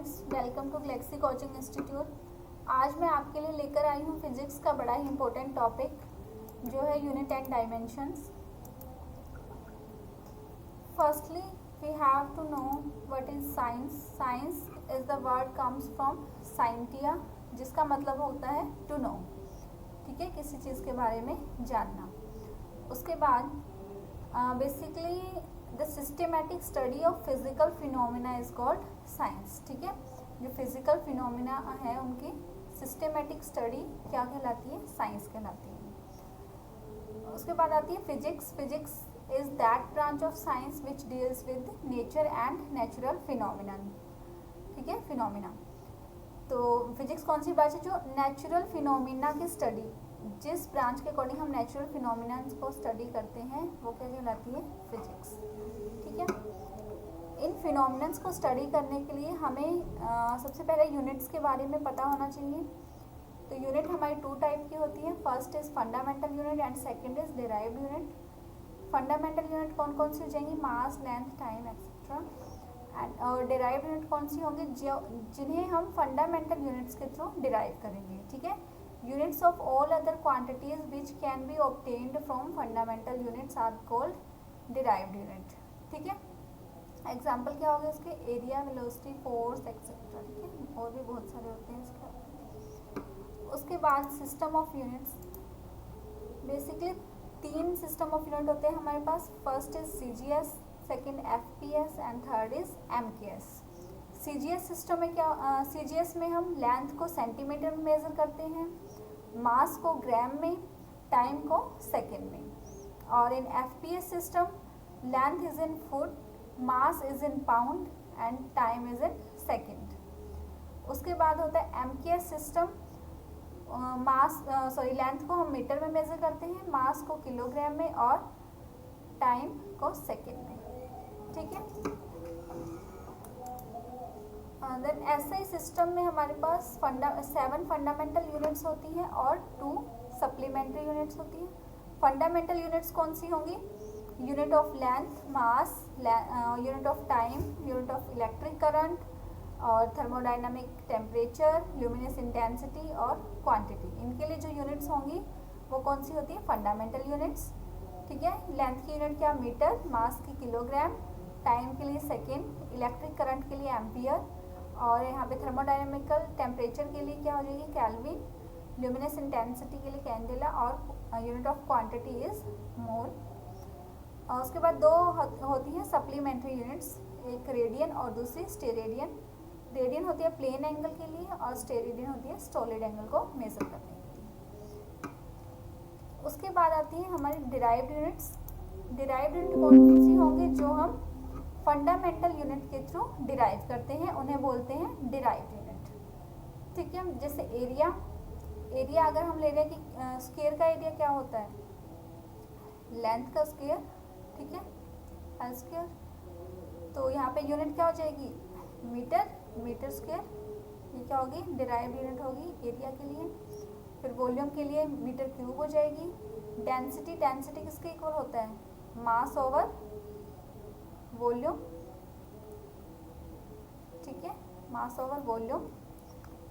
Students, welcome to Galaxy coaching institute. आज मैं आपके लिए लेकर आई हूँ फिजिक्स का बड़ा ही इम्पोर्टेंट टॉपिक जो है unit and dimensions. Firstly we have to know what is science. Science is the word comes from scientia, जिसका मतलब होता है टू नो। ठीक है, किसी चीज़ के बारे में जानना। उसके बाद basically the systematic study of physical phenomena is called science. ठीक है, जो फिजिकल फिनोमिना है उनकी सिस्टेमेटिक स्टडी क्या कहलाती है? साइंस कहलाती है। उसके बाद आती है physics. Physics is that branch of science which deals with nature and natural phenomena. ठीक है, फिनोमिना। तो फिजिक्स कौन सी ब्रांच है? जो नेचुरल फिनोमिना की स्टडी, जिस ब्रांच के अकॉर्डिंग हम नेचुरल फिनोमिना को स्टडी करते हैं वो क्या कहलाती है? फिजिक्स। ठीक है, इन फिनोमिनन्स को स्टडी करने के लिए हमें सबसे पहले यूनिट्स के बारे में पता होना चाहिए। तो यूनिट हमारी टू टाइप की होती है। First is fundamental unit and second is derived unit. Fundamental unit कौन कौन सी हो जाएंगी? मास, लेंथ, टाइम एक्सेट्रा। एंड और डिराइव्ड यूनिट कौन सी होंगी? जिन्हें हम फंडामेंटल यूनिट्स के थ्रू डिराइव करेंगे। ठीक है, units of all other quantities which can be obtained from fundamental units are called derived unit। ठीक है, एग्जाम्पल क्या हो गया इसके? Area, velocity, force etcetera. ठीक है, और भी बहुत सारे होते हैं इसके। उसके बाद सिस्टम ऑफ यूनिट्स। बेसिकली तीन सिस्टम ऑफ यूनिट होते हैं हमारे पास। First is CGS, second FPS and third is MKS। CGS system में क्या? CGS में हम लेंथ को सेंटीमीटर में मेज़र करते हैं, मास को ग्राम में, टाइम को सेकेंड में। और इन FPS system length is in foot, mass is in pound and time is in second. उसके बाद होता है MKS सिस्टम। लेंथ को हम मीटर में मेज़र करते हैं, मास को किलोग्राम में और टाइम को सेकेंड में। ठीक है, देन SI सिस्टम में हमारे पास 7 फंडामेंटल यूनिट्स होती हैं और 2 सप्लीमेंट्री यूनिट्स होती हैं। फंडामेंटल यूनिट्स कौन सी होंगी? Unit of length, mass, unit of time, unit of electric current और थर्मोडाइनमिक टेम्परेचर, ल्यूमिनस इंटेंसिटी और क्वांटिटी। इनके लिए जो यूनिट्स होंगी वो कौन सी होती है? Fundamental units. ठीक है, लेंथ की यूनिट क्या? मीटर, मास की किलोग्राम, टाइम के लिए सेकेंड, इलेक्ट्रिक करंट के लिए एम्पियर और यहाँ पे थर्मोडायनेमिकल टेम्परेचर के लिए क्या हो जाएगी? केल्विन, ल्यूमिनस इंटेंसिटी के लिए कैंडेला और unit of quantity is mole. और उसके बाद दो होती हैं सप्लीमेंट्री यूनिट्स, एक रेडियन और दूसरी स्टेरेडियन। रेडियन होती है प्लेन एंगल के लिए और स्टेरेडियन होती है सॉलिड एंगल को मेजर करने के लिए। उसके बाद आती है हमारी डिराइव्ड यूनिट्स। डिराइव्ड यूनिट कौन कौन सी होंगे? जो हम फंडामेंटल यूनिट के थ्रू डिराइव करते हैं उन्हें बोलते हैं डिराइव्ड यूनिट। ठीक है, जैसे एरिया। एरिया अगर हम ले रहे हैं कि स्क्वायर का एरिया क्या होता है? लेंथ का स्क्वायर। ठीक है, एल स्क्वायर। तो यहाँ पे यूनिट क्या हो जाएगी? Metre, metre square. ये क्या होगी? डिराइव्ड यूनिट होगी एरिया के लिए। फिर वॉल्यूम के लिए मीटर क्यूब हो जाएगी। डेंसिटी, डेंसिटी किसके इक्वल होता है? मास ओवर वॉल्यूम। ठीक है, मास ओवर वॉल्यूम।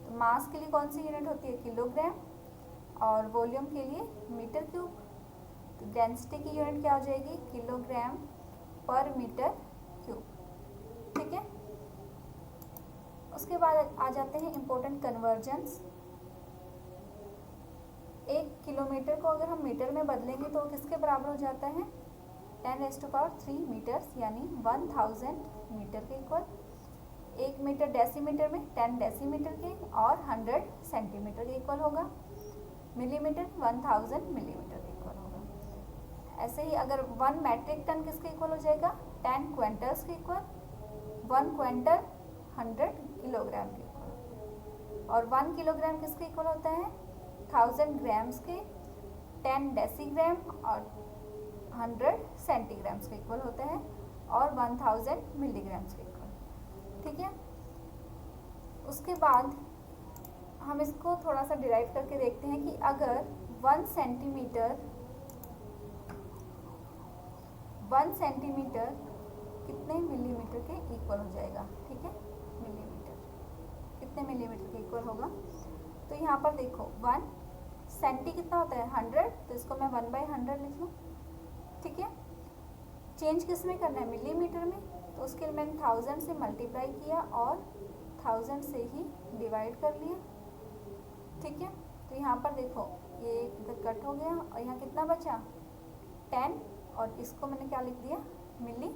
तो मास के लिए कौन सी यूनिट होती है? किलोग्राम। और वॉल्यूम के लिए मीटर क्यूब। तो डेंसिटी की यूनिट क्या हो जाएगी? किलोग्राम पर मीटर क्यूब। ठीक है, उसके बाद आ जाते हैं इम्पोर्टेंट कन्वर्जन्स। 1 किलोमीटर को अगर हम मीटर में बदलेंगे तो किसके बराबर हो जाता है? 10⁻³ मीटर्स, यानी 1000 मीटर के इक्वल। 1 मीटर डेसीमीटर में 10 डेसीमीटर के और 100 सेंटीमीटर के इक्वल होगा। मिलीमीटर 1000 मिलीमीटर के इक्वल होगा। ऐसे ही अगर 1 मैट्रिक टन किसके इक्वल हो जाएगा? 10 क्विंटल्स के इक्वल। 1 क्विंटल 100 किलोग्राम के इक्वल। और 1 किलोग्राम किसके इक्वल होता है? 1000 ग्राम्स के, 10 डेसीग्राम और 100 सेंटीग्राम्स के इक्वल होता है और 1000 मिलीग्राम्स के इक्वल। ठीक है, उसके बाद हम इसको थोड़ा सा डिराइव करके देखते हैं कि अगर 1 सेंटीमीटर कितने मिलीमीटर के इक्वल हो जाएगा? ठीक है, मिलीमीटर। मिलीमीटर के इक्वल होगा। तो यहाँ पर देखो 1 सेंटी कितना होता है 100, तो इसको मैं 1/100 लिख लूँ। ठीक है, चेंज किस में करना है मिलीमीटर में, तो उसके लिए मैंने 1000 से मल्टीप्लाई किया और 1000 से ही डिवाइड कर लिया। ठीक है, तो यहाँ पर देखो ये इधर कट हो गया और यहाँ कितना बचा 10, और इसको मैंने क्या लिख दिया मिली।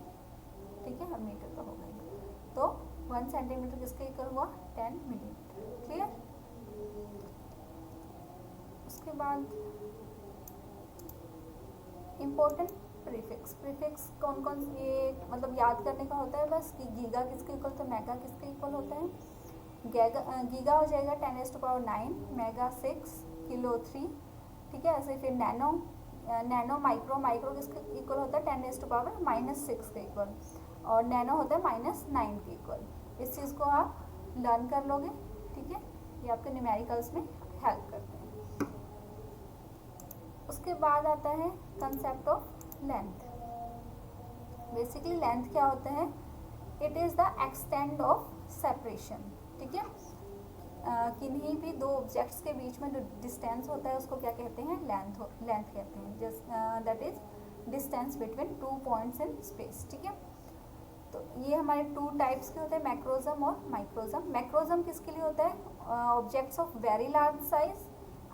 ठीक है, अब मीटर तो हो गई, तो 1 सेंटीमीटर किसके इक्वल हुआ 10 मिलीमीटर। क्लियर। उसके बाद इम्पोर्टेंट प्रीफिक्स। प्रीफिक्स कौन कौन ये मतलब याद करने का होता है बस कि गीगा किसके इक्वल, तो मेगा किसके इक्वल होता है। गीगा हो जाएगा 10⁹, मेगा 6, किलो 3। ठीक है, ऐसे फिर नैनो, नैनो माइक्रो, माइक्रो किसके इक्वल होता है 10⁻⁻6 के इक्वल, और नैनो होता है -9 के इक्वल। इस चीज़ को आप लर्न कर लोगे। ठीक है, ये आपके न्यूमेरिकल्स में हेल्प करते हैं। उसके बाद आता है concept of length. Basically length क्या होता है, it is the extend of separation. ठीक है, किन्हीं भी दो ऑब्जेक्ट्स के बीच में जो डिस्टेंस होता है उसको क्या कहते हैं लेंथ कहते हैं। Just that is distance between 2 points in space. ठीक है, तो ये हमारे 2 टाइप्स के होते हैं, मैक्रोजम और माइक्रोजम। मैक्रोजम किसके लिए होता है objects of very large size,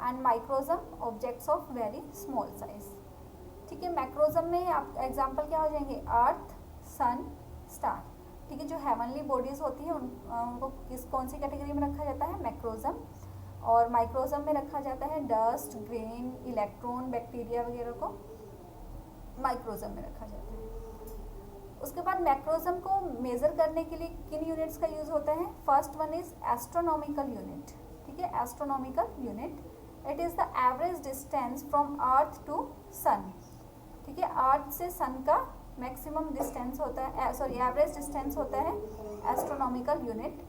and microcosm objects of very small size. ठीक है, मैक्रोजम में आप एग्जांपल क्या हो जाएंगे अर्थ, सन, स्टार। ठीक है, जो हेवनली बॉडीज होती है उनको कौन सी कैटेगरी में रखा जाता है मैक्रोजम, और माइक्रोजम में रखा जाता है डस्ट, ग्रेन, इलेक्ट्रॉन, बैक्टीरिया वगैरह को माइक्रोजम में रखा जाता है। उसके बाद मैक्रोजम को मेजर करने के लिए किन यूनिट्स का यूज होता है। First one is astronomical unit. ठीक है, astronomical unit it is the average distance from earth to sun. ठीक है, अर्थ से सन का मैक्सिमम डिस्टेंस होता है, एवरेज डिस्टेंस होता है एस्ट्रोनॉमिकल यूनिट।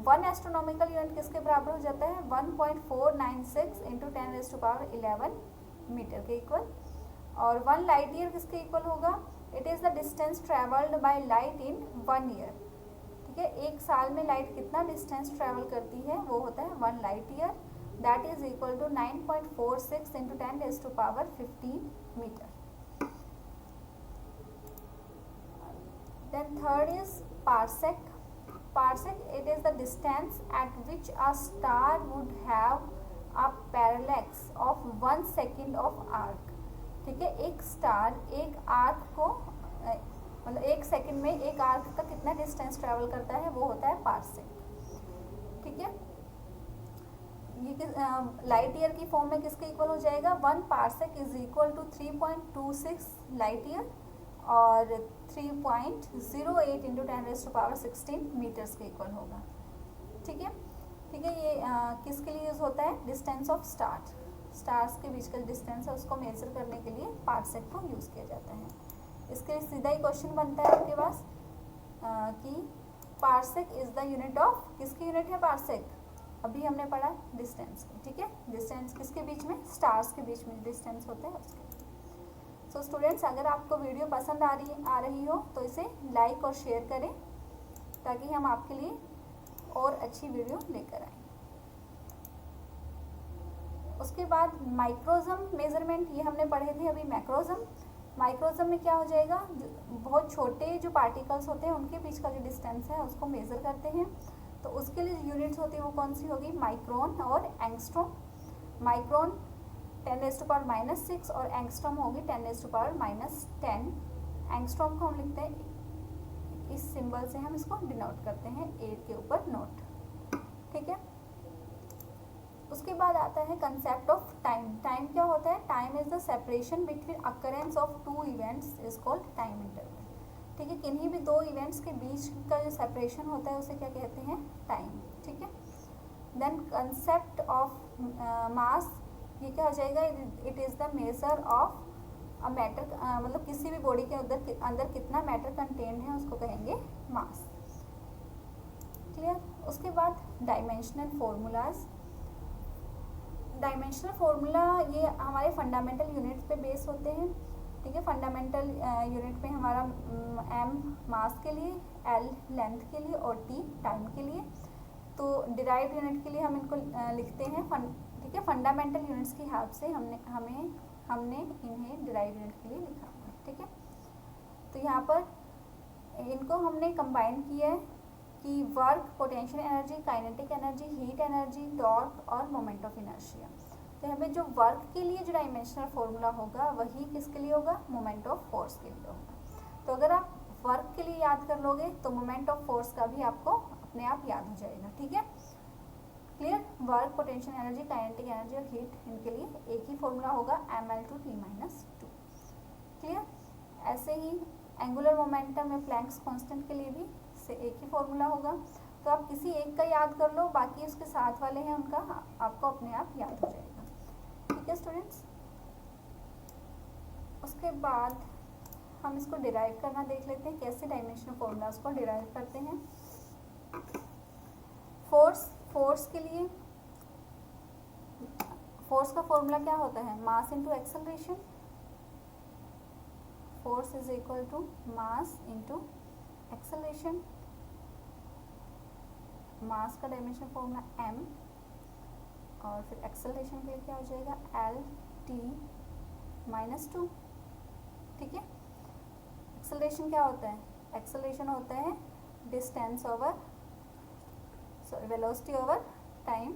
1 एस्ट्रोनॉमिकल यूनिट किसके बराबर हो जाता है 1.496 × 10⁻11 मीटर के इक्वल। और 1 लाइट ईयर किसके इक्वल होगा, it is the distance travelled by light in 1 year. ठीक है, एक साल में लाइट कितना डिस्टेंस ट्रेवल करती है वो होता है 1 light year, that is equal to 9.46 × 10⁻15 metre. Then third is parsec. Parsec, it is the distance at which a star would have a parallax of 1 second of arc. ठीक है, एक star एक arc को मतलब 1 सेकंड में एक arc का कितना डिस्टेंस ट्रेवल करता है वो होता है पार्सेक। ठीक है, ये लाइट ईयर की फॉर्म में किसके इक्वल हो जाएगा 1 parsec is equal to 3.26 light year और 3.08 × 10⁻16 मीटर्स के इक्वल होगा। ठीक है, ये किसके लिए यूज़ होता है डिस्टेंस ऑफ स्टार्स के बीच का डिस्टेंस है उसको मेजर करने के लिए पार्सेक को यूज़ किया जाता है। इसके लिए सीधा ही क्वेश्चन बनता है आपके पास कि parsec is the unit of, किसकी यूनिट है पार्सेक, अभी हमने पढ़ा डिस्टेंस की। ठीक है, डिस्टेंस किसके बीच में स्टार्स के बीच में डिस्टेंस होता है उसके। सो स्टूडेंट्स, अगर आपको वीडियो पसंद आ रही हो तो इसे लाइक और शेयर करें ताकि हम आपके लिए और अच्छी वीडियो लेकर आएँ। उसके बाद माइक्रोजम मेजरमेंट ये हमने पढ़े थे अभी। माइक्रोजम में क्या हो जाएगा, बहुत छोटे जो पार्टिकल्स होते हैं उनके बीच का जो डिस्टेंस है उसको मेज़र करते हैं। तो उसके लिए जो यूनिट्स होती है वो कौन सी होगी माइक्रोन और एंगस्ट्रॉम। माइक्रोन 10⁻⁻6 और एंगस्ट्रॉम होगी 10⁻⁻10। एंगस्ट्रॉम को हम लिखते हैं इस सिंबल से, हम इसको डिनोट करते हैं 8 के ऊपर नोट। ठीक है, उसके बाद आता है कंसेप्ट ऑफ टाइम। टाइम क्या होता है, time is the separation between occurrence of 2 events is called time interval. ठीक है, किन्हीं भी 2 इवेंट्स के बीच का जो सेपरेशन होता है उसे क्या कहते हैं टाइम। ठीक है, देन कंसेप्ट ऑफ मास, ये क्या हो जाएगा it is the measure of a matter, मतलब किसी भी बॉडी के अंदर कितना मैटर कंटेन्ड है उसको कहेंगे मास। क्लियर। उसके बाद डायमेंशनल फार्मूलाज। डायमेंशनल फार्मूला ये हमारे फंडामेंटल यूनिट्स पे बेस होते हैं। ठीक है, फंडामेंटल यूनिट पे हमारा m मास के लिए, l लेंथ के लिए और t टाइम के लिए। तो डिराइव्ड यूनिट के लिए हम इनको लिखते हैं ठीक है, फंडामेंटल यूनिट्स की हेल्प से हमने इन्हें डिराइव्ड यूनिट के लिए लिखा हुआ है। ठीक है, तो यहाँ पर इनको हमने कंबाइन किया है कि work, potential energy, kinetic energy, heat energy, torque और मोमेंट ऑफ इनर्शिया। तो यहाँ पे जो वर्क के लिए जो डायमेंशनल फॉर्मूला होगा वही किसके लिए होगा, मोमेंट ऑफ फोर्स के लिए होगा। तो अगर आप वर्क के लिए याद कर लोगे तो मोमेंट ऑफ फोर्स का भी आपको अपने आप याद हो जाएगा। ठीक है, clear. Work, potential energy, kinetic energy और हीट, इनके लिए एक ही फॉर्मूला होगा ml/t-2। क्लियर। ऐसे ही एंगुलर मोमेंटम या प्लैंक्स कांस्टेंट के लिए भी से एक ही फॉर्मूला होगा। तो आप किसी एक का याद कर लो, बाकी उसके साथ वाले हैं उनका आपको अपने आप याद हो जाएगा। ठीक है स्टूडेंट्स, उसके बाद हम इसको डिराइव करना देख लेते हैं, कैसे डायमेंशनल फॉर्मूलाज को डिराइव करते हैं। फोर्स के लिए फोर्स का फॉर्मूला क्या होता है, mass into acceleration. Force is equal to mass into acceleration. Mass का डायमेंशनल फॉर्मूला m, और फिर एक्सेलरेशन के लिए क्या हो जाएगा, L/t-2। ठीक है, एक्सेलरेशन क्या होता है, एक्सेलरेशन होता है distance over velocity over time.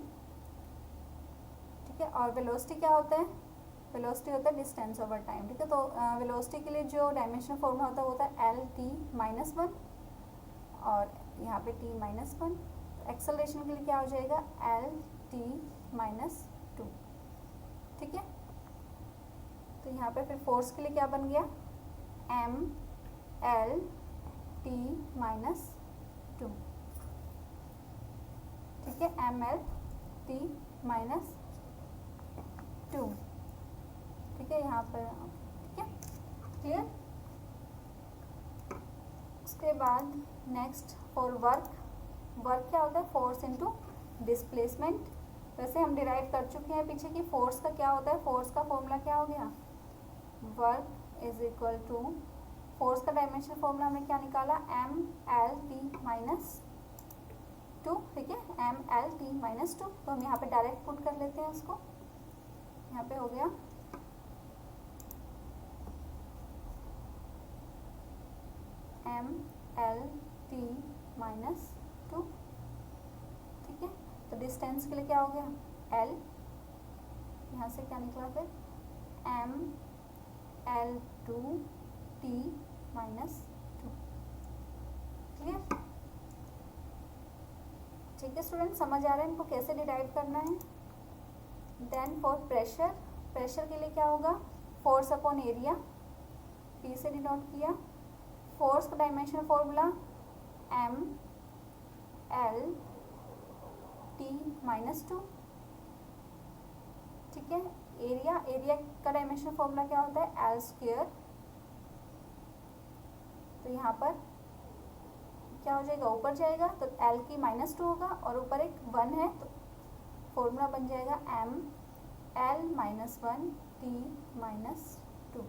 ठीक है, और वेलोसिटी क्या होता है, वेलोसिटी होता है डिस्टेंस ओवर टाइम। ठीक है, तो वेलोसिटी के लिए जो डायमेंशनल फॉर्मूला होता है वो होता है L/t-1 और यहाँ पे t-1। एक्सेलरेशन के लिए क्या हो जाएगा, L/t-2। ठीक है, तो यहाँ पे फिर फोर्स के लिए क्या बन गया, ml/t-2। ठीक है, ml/t-2। ठीक है, यहाँ पर ठीक है, क्लियर। उसके बाद नेक्स्ट फॉर वर्क क्या होता है, फोर्स इनटू डिस्प्लेसमेंट। वैसे हम डिराइव कर चुके हैं पीछे कि फोर्स का क्या होता है, फोर्स का फॉर्मूला क्या हो गया, work is equal to, force का डायमेंशनल फॉर्मूला हमने क्या निकाला, ml/t-2। ठीक है, ml/t-2। तो हम यहाँ पे डायरेक्ट पुट कर लेते हैं उसको, यहाँ पे हो गया ml/t-2। ठीक है, तो डिस्टेंस के लिए क्या हो गया, L, यहाँ से क्या निकला फिर ml/2t-2। क्लियर। ठीक है स्टूडेंट, समझ आ रहा है इनको कैसे डिराइव करना है। देन फॉर प्रेशर के लिए क्या होगा, फोर्स अपॉन एरिया, P से डिनोट किया। फोर्स का डायमेंशनल फॉर्मूला ml/t-2। ठीक है, एरिया का डायमेंशनल फॉर्मूला क्या होता है, L²। तो यहाँ पर क्या हो जाएगा, ऊपर जाएगा तो L/-2 होगा और ऊपर एक 1 है तो फॉर्मूला बन जाएगा ml-1t-2।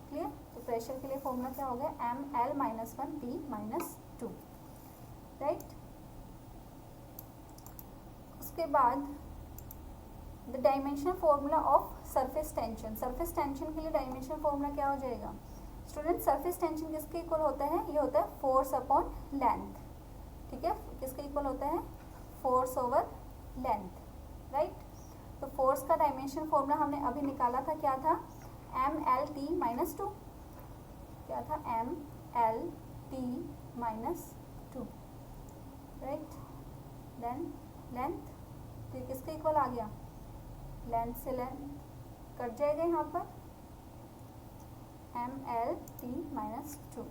क्लियर। तो प्रेशर के लिए फॉर्मूला क्या हो गया, ml-1t-2। राइट। उसके बाद the dimensional formula of surface tension. Surface tension के लिए डायमेंशनल फॉर्मूला क्या हो जाएगा स्टूडेंट, सरफेस टेंशन किसके इक्वल होता है, ये होता है फोर्स अपॉन लेंथ। ठीक है, किसके इक्वल होता है, फोर्स ओवर लेंथ। राइट, तो फोर्स का डायमेंशनल फॉर्मूला हमने अभी निकाला था, क्या था, ml/t-2। क्या था, ml/t-2। राइट, देन लेंथ, तो ये किसके इक्वल आ गया, लेंथ से लेंथ कट जाएगा यहाँ पर, ml/t-2।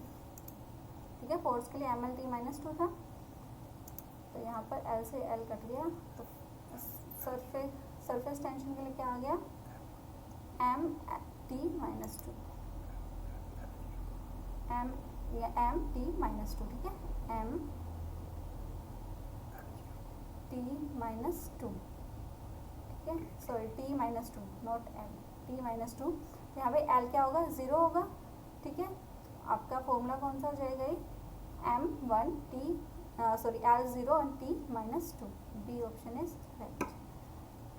ठीक है, फोर्स के लिए ml/t-2 था, तो यहाँ पर L से L कट गया, तो सरफेस टेंशन के लिए क्या आ गया, m/t-2। m/t-2। ठीक है, m/t-2। ठीक है, sorry t-2 not m, t-2। यहाँ पे L क्या होगा, 0 होगा। ठीक है, आपका फॉर्मूला कौन सा हो जाएगा, ये m1t sorry L0 and T minus 2. B option is right.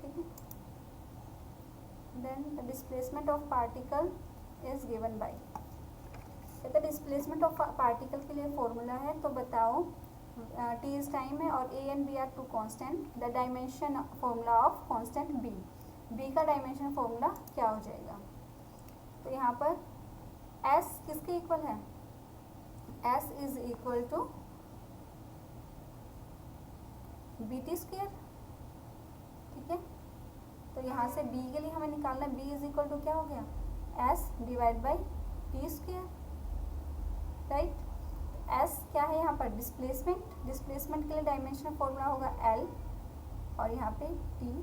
ठीक है. Then the displacement of particle is given by. तो डिस्प्लेसमेंट ऑफ पार्टिकल के लिए फॉर्मूला है, तो बताओ T इज टाइम है और A and B are two constant. The dimension formula of constant B का डायमेंशन फॉर्मूला क्या हो जाएगा? तो यहाँ पर S किसके इक्वल है? S is equal to BT square. ठीक है, तो यहाँ से B के लिए हमें निकालना है. B इज इक्वल टू क्या हो गया? S divide by T square. Right. S क्या है यहाँ पर? डिस्प्लेसमेंट के लिए डायमेंशन फॉर्मूला होगा L और यहाँ पे T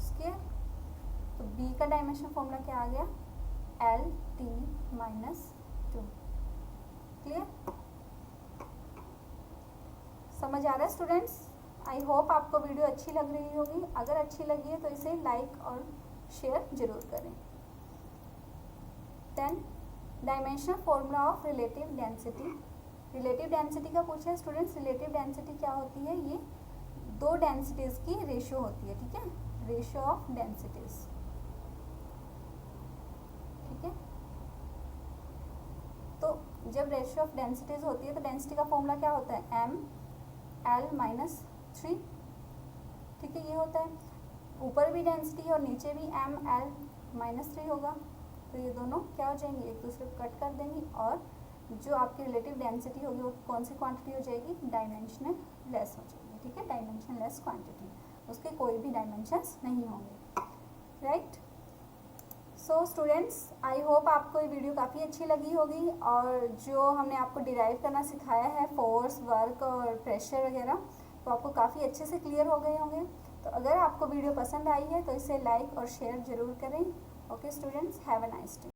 स्क्वायर. तो B का डायमेंशन फॉर्मूला क्या आ गया? LT minus 2. क्लियर? समझ आ रहा है स्टूडेंट्स? आई होप आपको वीडियो अच्छी लग रही होगी. अगर अच्छी लगी है तो इसे लाइक और शेयर जरूर करें. Then dimensional formula of relative density. Relative density का पूछा है स्टूडेंट्स. रिलेटिव डेंसिटी क्या होती है? ये दो डेंसिटीज की रेशियो होती है. ठीक है, रेशियो ऑफ डेंसिटीज. ठीक है, तो जब रेशियो ऑफ डेंसिटीज होती है तो डेंसिटी का फॉर्मूला क्या होता है? ML minus 3. ठीक है, ये होता है. ऊपर भी डेंसिटी और नीचे भी ML माइनस 3 होगा. तो ये दोनों क्या हो जाएंगे? एक दूसरे को कट कर देंगी और जो आपकी रिलेटिव डेंसिटी होगी वो कौन सी क्वांटिटी हो जाएगी? डायमेंशनल लेस हो जाएगी. ठीक है, डायमेंशनल लेस क्वांटिटी. उसके कोई भी डायमेंशंस नहीं होंगे. Right. So students, I hope आपको ये वीडियो काफ़ी अच्छी लगी होगी और जो हमने आपको डिराइव करना सिखाया है, फोर्स, वर्क और प्रेशर वगैरह, तो आपको काफ़ी अच्छे से क्लियर हो गए होंगे. तो अगर आपको वीडियो पसंद आई है तो इसे लाइक और शेयर ज़रूर करें. Okay students, have a nice day.